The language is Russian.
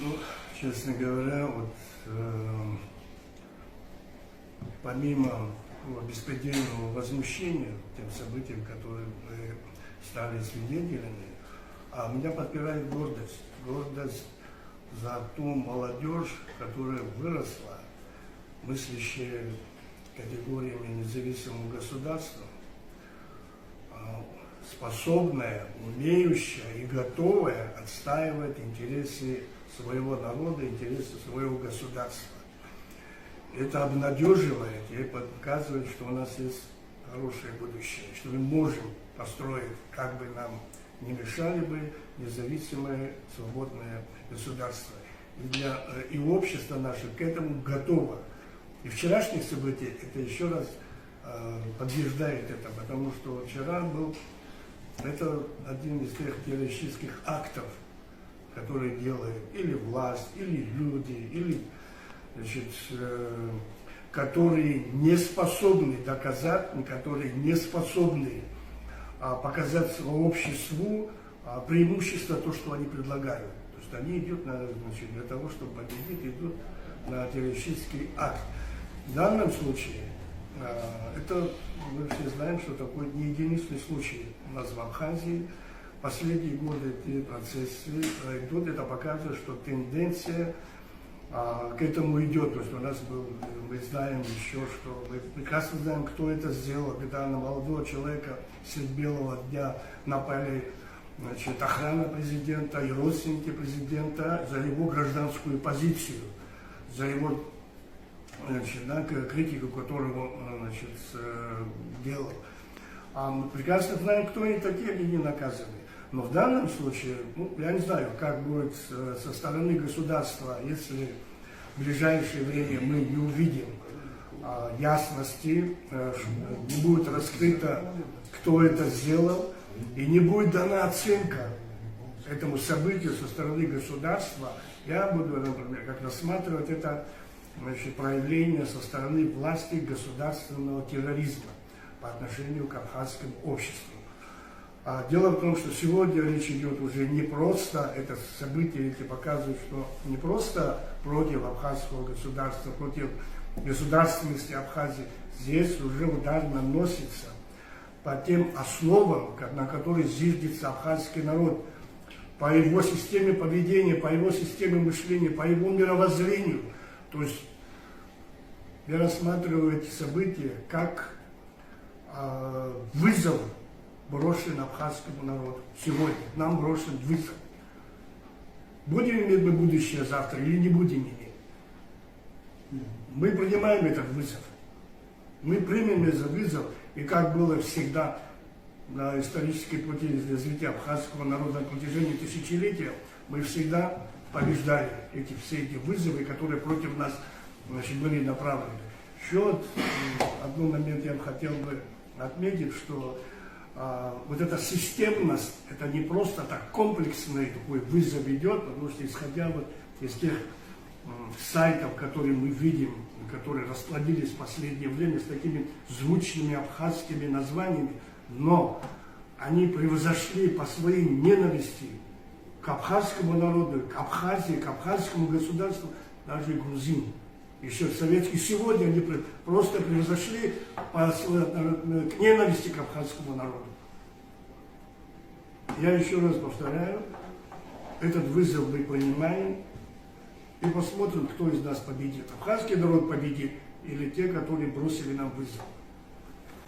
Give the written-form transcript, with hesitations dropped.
Ну, честно говоря, вот помимо беспредельного возмущения тем событиям, которым мы стали свидетелями, меня подпирает гордость. Гордость за ту молодежь, которая выросла, мыслящая категориями независимого государства, способная, умеющая и готовая отстаивать интересы своего народа, интересы своего государства. Это обнадеживает и показывает, что у нас есть хорошее будущее, что мы можем построить, как бы нам не мешали бы, независимое, свободное государство. И общество наше к этому готово. И вчерашние события это еще раз подтверждает это, потому что вчера был это один из тех террористических актов, которые делают или власть, или люди, или которые не способны доказать, которые не способны показать обществу преимущество, то, что они предлагают. То есть они идут для того, чтобы победить, идут на террористический акт. В данном случае, это мы все знаем, что такой не единственный случай у нас в Абхазии. Последние годы эти процессы идут, это показывает, что тенденция к этому идет. То есть у нас был, мы знаем еще, что мы прекрасно знаем, кто это сделал, когда на молодого человека средь белого дня напали охрана президента и родственники президента за его гражданскую позицию, за его критику, которую он делал. Мы прекрасно знаем, кто они такие, они не наказаны. Но в данном случае, я не знаю, как будет со стороны государства, если в ближайшее время мы не увидим ясности, не будет раскрыто, кто это сделал, и не будет дана оценка этому событию со стороны государства, я буду, например, как рассматривать это проявление со стороны власти государственного терроризма по отношению к абхазскому обществу. Дело в том, что сегодня речь идет уже не просто, это события эти показывают, что не просто против абхазского государства, против государственности Абхазии, здесь уже удар наносится по тем основам, на которые зиждется абхазский народ, по его системе поведения, по его системе мышления, по его мировоззрению. То есть я рассматриваю эти события как вызов, брошен абхазскому народу. Сегодня нам брошен вызов. Будем иметь мы будущее завтра или не будем иметь? Мы принимаем этот вызов. Мы примем этот вызов, и как было всегда на исторической пути развития абхазского народа на протяжении тысячелетия, мы всегда побеждали все эти вызовы, которые против нас были направлены. Еще один момент я бы хотел бы отметить, что вот эта системность, это не просто так комплексный такой вызов идет, потому что исходя вот из тех сайтов, которые мы видим, которые расплодились в последнее время с такими звучными абхазскими названиями, но они превзошли по своей ненависти к абхазскому народу, к Абхазии, к абхазскому государству, даже и грузин. Еще советские сегодня они просто превзошли к ненависти к абхазскому народу. Я еще раз повторяю, этот вызов мы принимаем и посмотрим, кто из нас победит. Абхазский народ победит или те, которые бросили нам вызов.